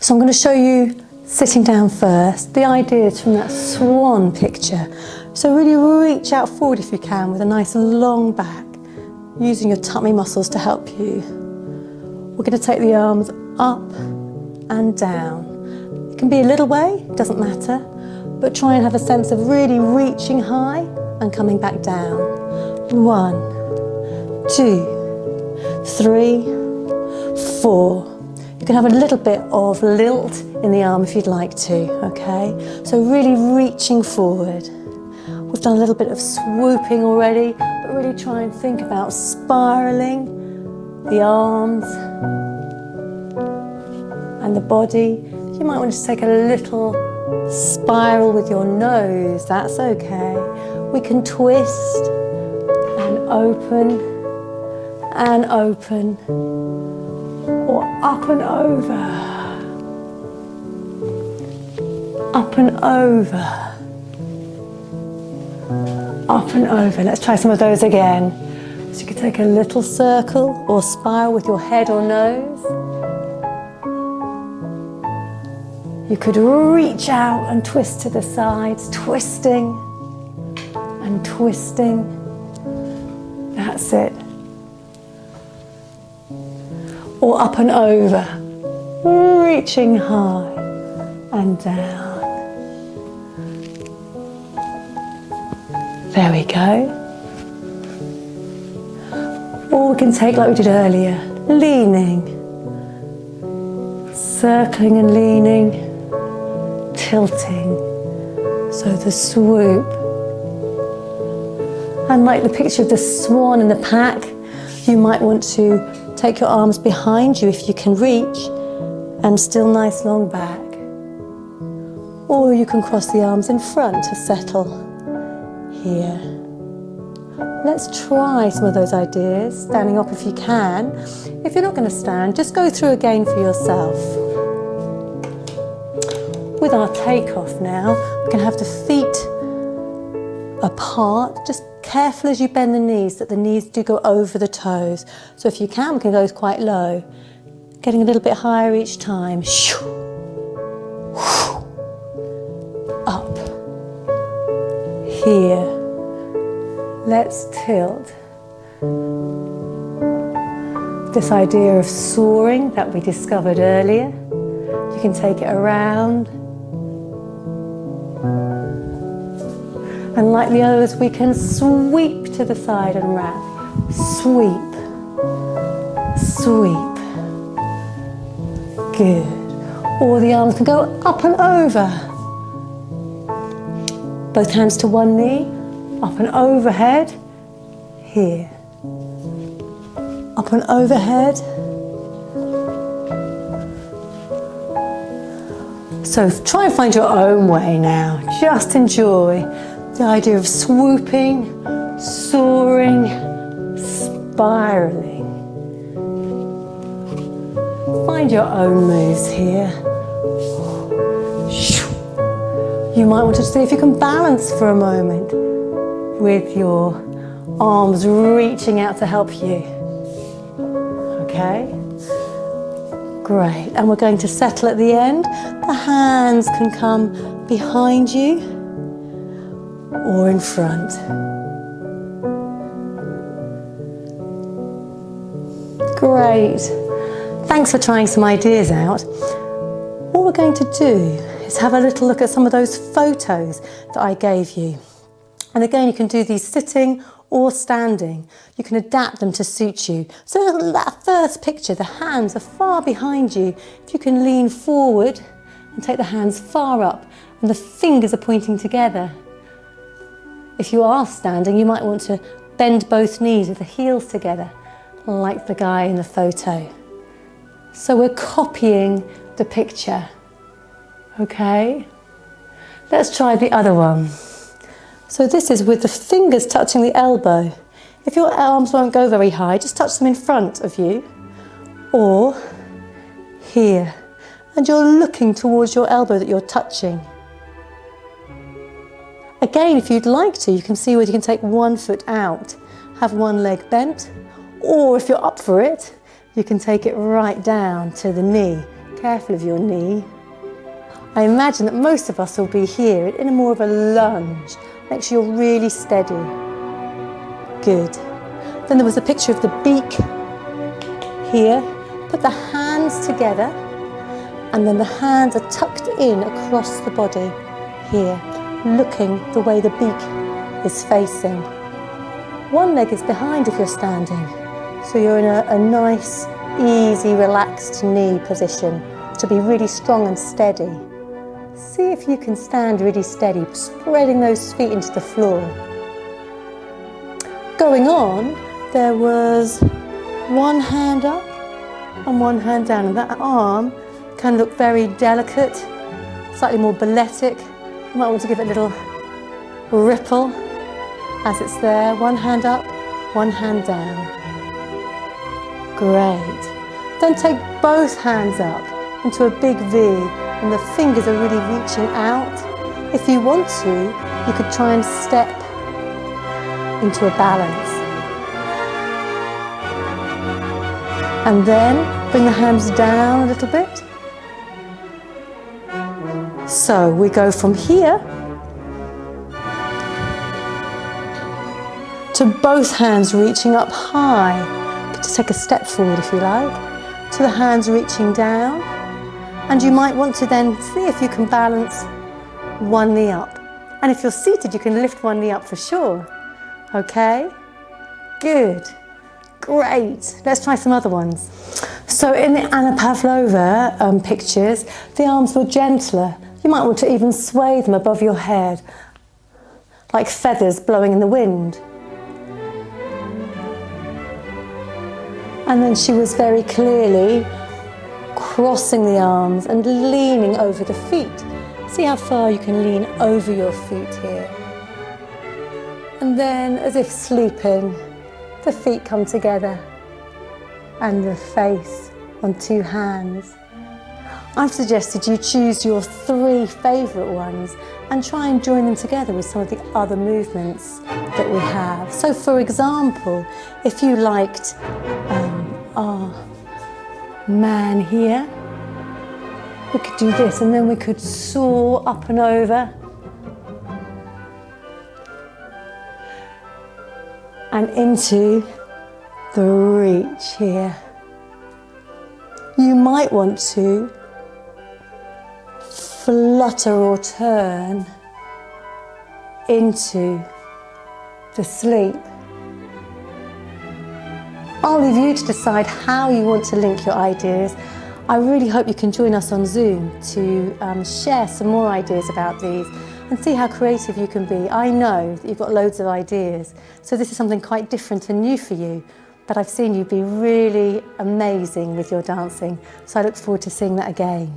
So I'm going to show you sitting down first. The idea is from that swan picture. So really reach out forward if you can with a nice long back, using your tummy muscles to help you. We're going to take the arms up and down. It can be a little way, doesn't matter, but try and have a sense of really reaching high and coming back down. 1, 2, 3, 4. You can have a little bit of lilt in the arm if you'd like to, okay? So really reaching forward. We've done a little bit of swooping already, but really try and think about spiraling the arms and the body. You might want to take a little spiral with your nose, that's okay. We can twist and open, or up and over, up and over, up and over. Let's try some of those again. So you could take a little circle or spiral with your head or nose. You could reach out and twist to the sides, twisting and twisting. That's it. Or up and over, reaching high and down. There we go. Or we can take like we did earlier, leaning, circling and leaning, tilting, so the swoop. And like the picture of the swan in the pack, you might want to take your arms behind you if you can reach, and still nice long back. Or you can cross the arms in front to settle here. Let's try some of those ideas, standing up if you can. If you're not going to stand, just go through again for yourself. With our takeoff now, we can have the feet apart, just careful as you bend the knees that the knees do go over the toes. So if you can, we can go quite low, getting a little bit higher each time. Up. Here. Let's tilt. This idea of soaring that we discovered earlier, you can take it around. And like the others, we can sweep to the side and wrap. Sweep, sweep. Good. Or the arms can go up and over. Both hands to one knee, up and overhead. Here. Up and overhead. So try and find your own way now. Just enjoy the idea of swooping, soaring, spiraling. Find your own moves here. You might want to see if you can balance for a moment with your arms reaching out to help you. Okay? Great. And we're going to settle at the end. The hands can come behind you or in front. Great. Thanks for trying some ideas out. What we're going to do is have a little look at some of those photos that I gave you. And again, you can do these sitting or standing. You can adapt them to suit you. So that first picture, the hands are far behind you. If you can lean forward and take the hands far up and the fingers are pointing together. If you are standing, you might want to bend both knees with the heels together, like the guy in the photo. So we're copying the picture. Okay? Let's try the other one. So this is with the fingers touching the elbow. If your arms won't go very high, just touch them in front of you or here. And you're looking towards your elbow that you're touching. Again, if you'd like to, you can see whether you can take one foot out, have one leg bent, or if you're up for it, you can take it right down to the knee Careful of your knee. I imagine that most of us will be here in a more of a lunge. Make sure you're really steady. Good. Then there was a picture of the beak here. Put the hands together, and then the hands are tucked in across the body here, looking the way the beak is facing. One leg is behind if you're standing, so you're in a nice, easy, relaxed knee position to be really strong and steady. See if you can stand really steady, spreading those feet into the floor. Going on, there was one hand up and one hand down, and that arm can look very delicate, slightly more balletic. You might want to give it a little ripple as it's there. One hand up, one hand down. Great. Then take both hands up into a big V, and the fingers are really reaching out. If you want to, you could try and step into a balance. And then bring the hands down a little bit. So we go from here to both hands reaching up high. Just take a step forward if you like, to the hands reaching down. And you might want to then see if you can balance one knee up. And if you're seated, you can lift one knee up for sure. Okay? Good. Great. Let's try some other ones. So in the Anna Pavlova pictures, the arms were gentler. You might want to even sway them above your head, like feathers blowing in the wind. And then she was very clearly crossing the arms and leaning over the feet. See how far you can lean over your feet here. And then, as if sleeping, the feet come together and the face on two hands. I've suggested you choose your 3 favourite ones and try and join them together with some of the other movements that we have. So for example, if you liked our man here, we could do this, and then we could soar up and over and into the reach here. You might want to flutter or turn into the sleep. I'll leave you to decide how you want to link your ideas. I really hope you can join us on Zoom to share some more ideas about these and see how creative you can be. I know that you've got loads of ideas, so this is something quite different and new for you, but I've seen you be really amazing with your dancing, so I look forward to seeing that again.